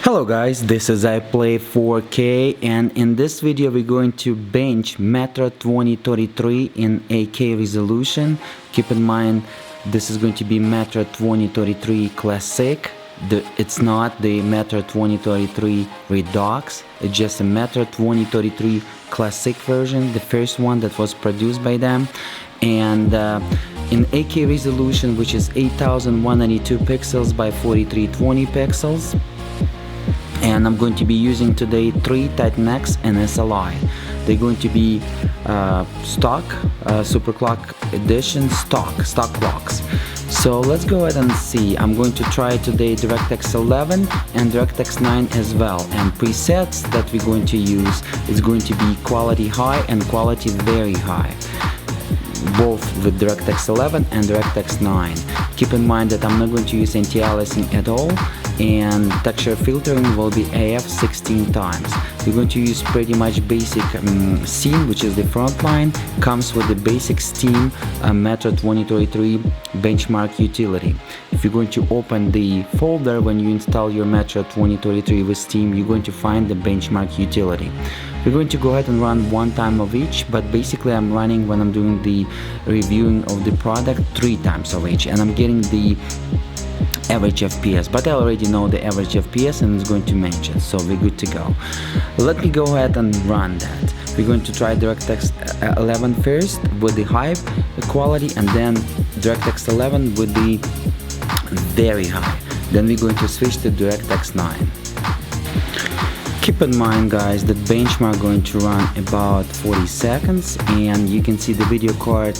Hello guys, this is I Play 4K, and in this video we're going to bench Metro 2033 in 8K resolution. Keep in mind this is going to be Metro 2033 Classic. It's not the Metro 2033 Redux, it's just a Metro 2033 Classic version, the first one that was produced by them. And in 8K resolution, which is 8192 pixels by 4320 pixels. And I'm going to be using today 3 Titan X and SLI. They're going to be stock Superclocked edition stock clocks. So let's go ahead and see. I'm going to try today DirectX 11 and DirectX 9 as well. And presets that we're going to use is going to be quality high and quality very high, both with DirectX 11 and DirectX 9. Keep in mind that I'm not going to use anti-aliasing at all, and texture filtering will be AF 16 times. We're going to use pretty much basic scene, which is the front line, comes with the basic Steam Metro 2033 benchmark utility. If you're going to open the folder when you install your Metro 2033 with Steam, you're going to find the benchmark utility. We're going to go ahead and run one time of each, but basically I'm running, when I'm doing the reviewing of the product, 3 times of each, and I'm getting the average FPS, but I already know the average FPS and it's going to match it, so we're good to go. Let me go ahead and run that. We're going to try DirectX 11 first with the high quality, and then DirectX 11 with the very high. Then we're going to switch to DirectX 9. Keep in mind guys that benchmark going to run about 40 seconds, and you can see the video card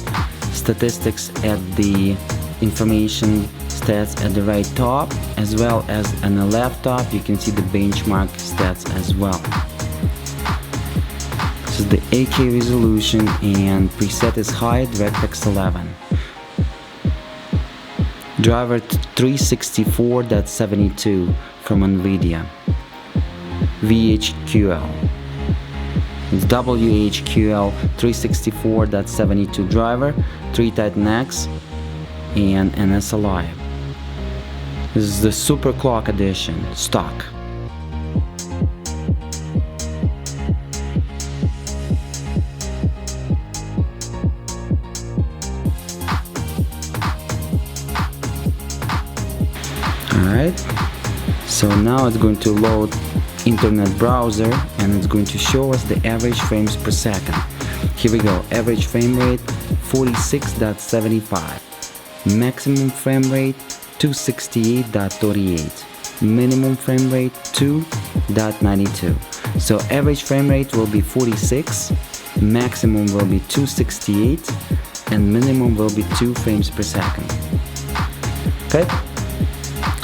statistics at the information stats at the right top, as well as on the left top you can see the benchmark stats as well. This is the 8K resolution and preset is high, DirectX 11. Driver 364.72 from NVIDIA. VHQL. It's WHQL 364.72 driver, 3 Titan X and an SLI. This is the Super Clocked edition, stock. Alright, so now it's going to load internet browser and it's going to show us the average frames per second. Here we go, average frame rate 46.75, maximum frame rate 268.38, minimum frame rate 2.92. So average frame rate will be 46, maximum will be 268, and minimum will be 2 frames per second. Okay,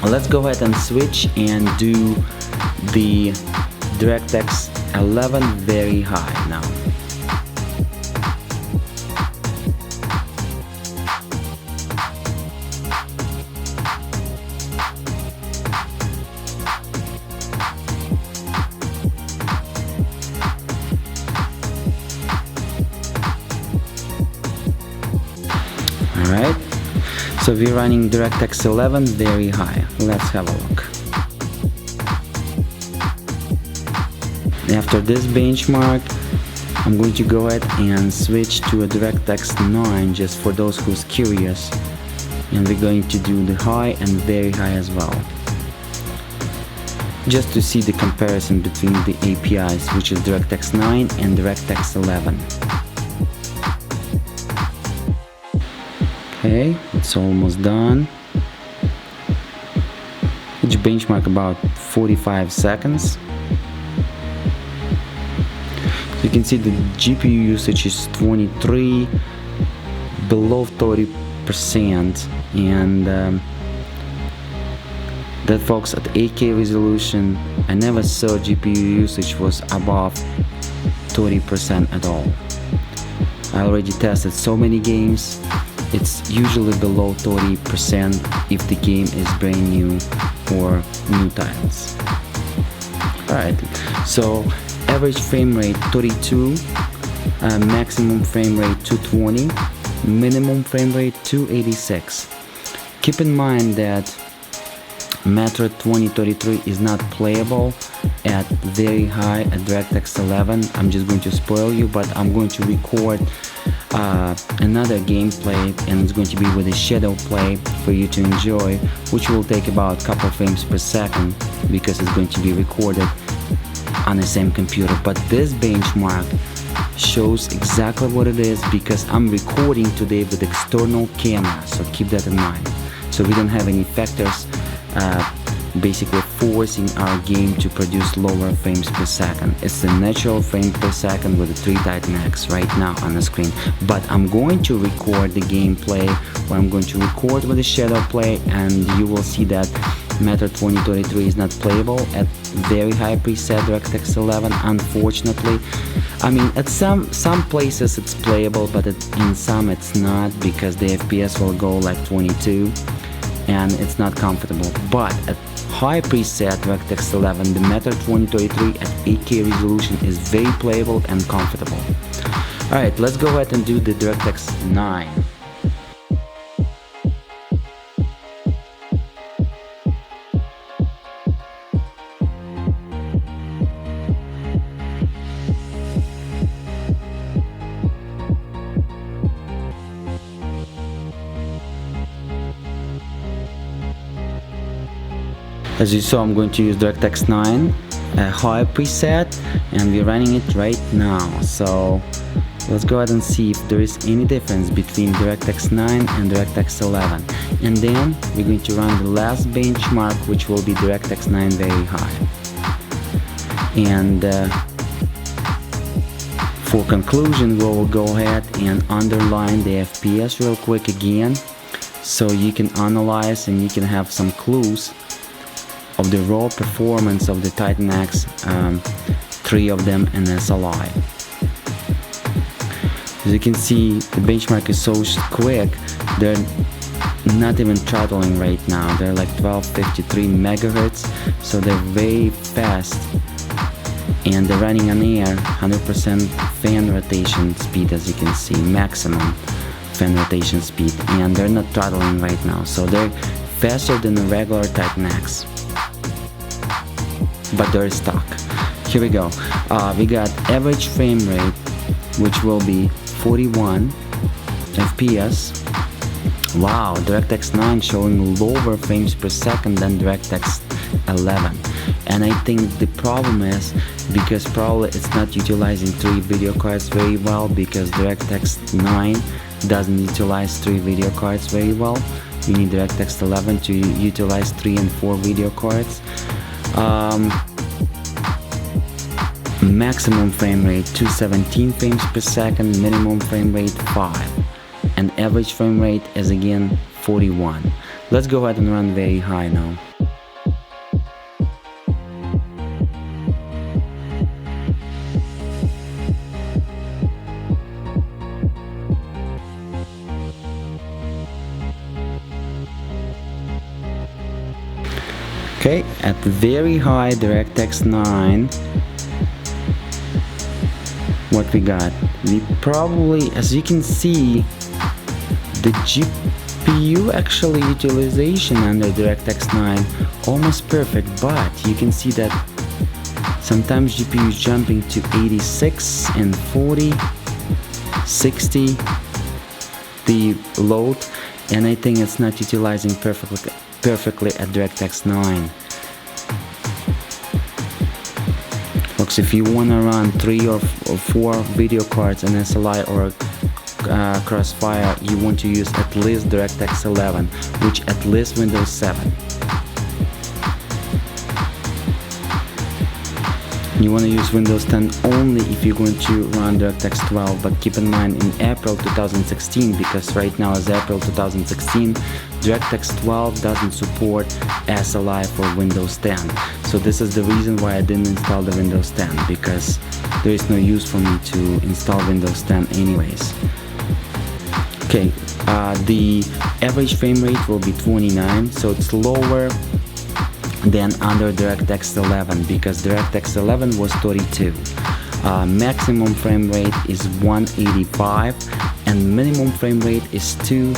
let's go ahead and switch and do the DirectX 11 very high now. Alright, so we're running DirectX 11 very high. Let's have a look. After this benchmark, I'm going to go ahead and switch to a DirectX 9 just for those who's curious, and we're going to do the high and very high as well, just to see the comparison between the APIs, which is DirectX 9 and DirectX 11. Okay, it's almost done. Each benchmark about 45 seconds. You can see the GPU usage is 23, below 30%, and that folks, at 8K resolution I never saw GPU usage was above 30% at all. I already tested so many games, it's usually below 30% if the game is brand new or new titles. Alright, so average frame rate 32, maximum frame rate 220, minimum frame rate 286. Keep in mind that Metro 2033 is not playable at very high at DirectX 11. I'm just going to spoil you, but I'm going to record another gameplay, and it's going to be with a shadow play for you to enjoy, which will take about a couple frames per second because it's going to be recorded on the same computer. But this benchmark shows exactly what it is because I'm recording today with external camera, so keep that in mind. So we don't have any factors basically forcing our game to produce lower frames per second. It's the natural frame per second with the 3 Titan X right now on the screen. But I'm going to record the gameplay, where I'm going to record with the shadow play, and you will see that Metro 2033 is not playable at very high preset DirectX 11, unfortunately. I mean, at some places it's playable, but in some it's not, because the FPS will go like 22 and it's not comfortable. But at high preset DirectX 11, the Metro 2033 at 8K resolution is very playable and comfortable. Alright, let's go ahead and do the DirectX 9. As you saw, I'm going to use DirectX 9, a high preset, and we're running it right now. So let's go ahead and see if there is any difference between DirectX 9 and DirectX 11. And then we're going to run the last benchmark, which will be DirectX 9 very high. And for conclusion, we'll go ahead and underline the FPS real quick again, so you can analyze and you can have some clues of the raw performance of the Titan X, 3 of them in SLI. As you can see, the benchmark is so quick, they're not even throttling right now. They're like 1253 megahertz, so they're very fast, and they're running on air 100% fan rotation speed, as you can see, maximum fan rotation speed, and they're not throttling right now, so they're faster than the regular Titan X. But they're stuck. Here we go. We got average frame rate, which will be 41 FPS. Wow, DirectX 9 showing lower frames per second than DirectX 11. And I think the problem is because probably it's not utilizing 3 video cards very well, because DirectX 9 doesn't utilize 3 video cards very well. You need DirectX 11 to utilize 3 and 4 video cards. Maximum frame rate 217 frames per second, minimum frame rate 5, and average frame rate is again 41. Let's go ahead and run very high now. Okay, at very high DirectX 9, what we got? We probably, as you can see, the GPU actually utilization under DirectX 9 almost perfect, but you can see that sometimes GPU is jumping to 86 and 40, 60 the load, and I think it's not utilizing perfectly at DirectX 9. Folks, if you want to run 3 or 4 video cards in SLI or Crossfire, you want to use at least DirectX 11, which at least Windows 7. You want to use Windows 10 only if you're going to run DirectX 12, but keep in mind in April 2016, because right now is April 2016, DirectX 12 doesn't support SLI for Windows 10. So this is the reason why I didn't install the Windows 10, because there is no use for me to install Windows 10 anyways. Okay, the average frame rate will be 29, so it's lower than under DirectX 11, because DirectX 11 was 32. Maximum frame rate is 185 and minimum frame rate is 2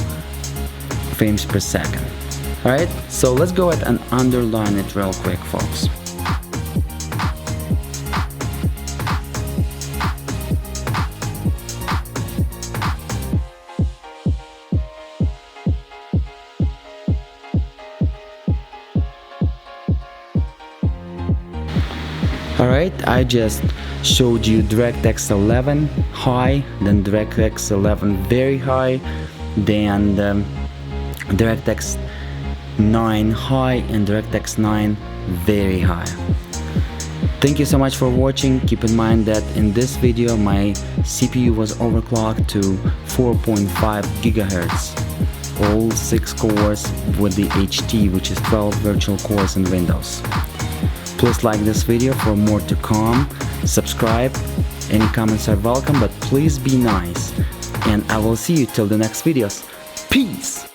frames per second. Alright, so let's go ahead and underline it real quick, folks. Alright, I just showed you DirectX 11 high, then DirectX 11 very high, then DirectX 9 high and DirectX 9 very high. Thank you so much for watching. Keep in mind that in this video my CPU was overclocked to 4.5 GHz, all 6 cores with the HT, which is 12 virtual cores in Windows. Please like this video for more to come, subscribe, any comments are welcome, but please be nice, and I will see you till the next videos. Peace!